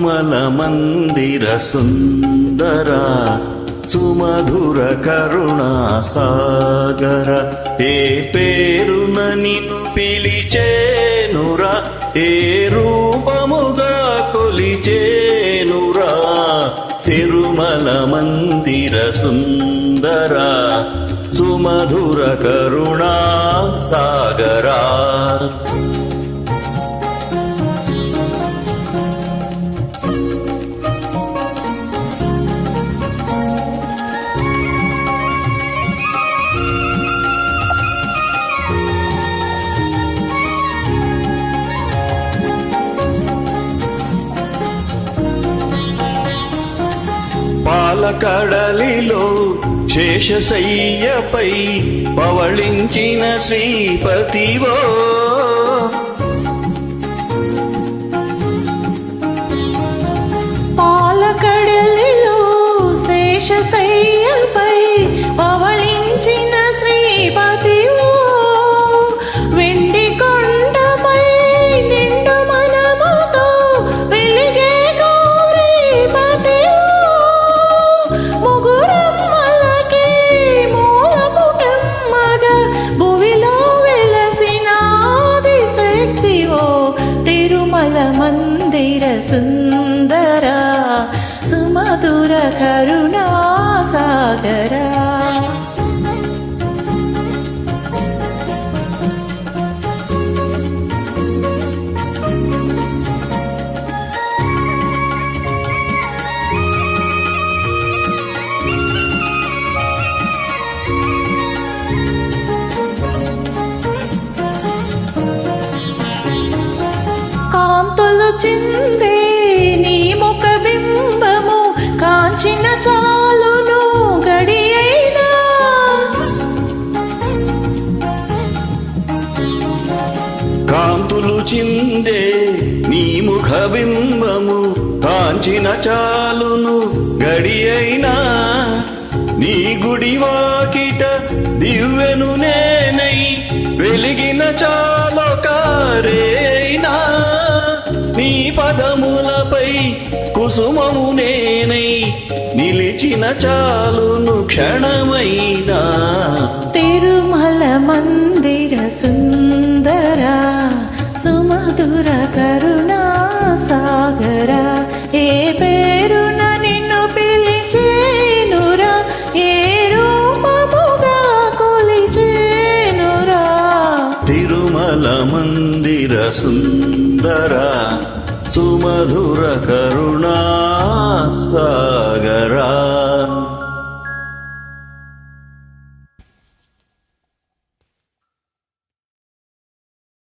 తిరుమల మందిర సుందర సుమధుర కరుణా సాగర ఏ పేరున నిన్ను పిలిచేనురా ఏ రూపముగా కొలిచేనురా తిరుమల మందిర సుందర సుమధుర కరుణా సాగరా పాలకడలిలో శేషశయ్యపై పవళించిన శ్రీపతివో పాలకడలిలో శేషశయ్యపై పవళించిన శ్రీపతివో వెండి కొండపై నిండు మనముతో వెలిగే గౌరీపతివో ముగురమ్మలకి మూలపుటమ్మగా భువిలో వెలసిన ఆదిశక్తివో తిరుమల మందిర సుందర సుమధుర కరుణా సాగరా కాంతులు చిందే నీ ముఖ బింబము కాంచిన చాలును గడి అయినా కాంతులు చిందే నీ ముఖ బింబము కాంచిన చాలును గడి అయినా నీ గుడి వాకిట దివ్వెను నేనై వెలిగిన చాలొకారేనా నీ పదములపై కుసుమము నేనై నిలిచిన చాలును క్షణమైనా తిరుమల మందిర సుందర సుమధుర కరుణా సాగర ఏ పేరున నిన్ను పిలిచేనురా ఏ రూపముగా కొలిచేనురా తిరుమల మందిర సుందర సుమధుర కరుణా సాగరా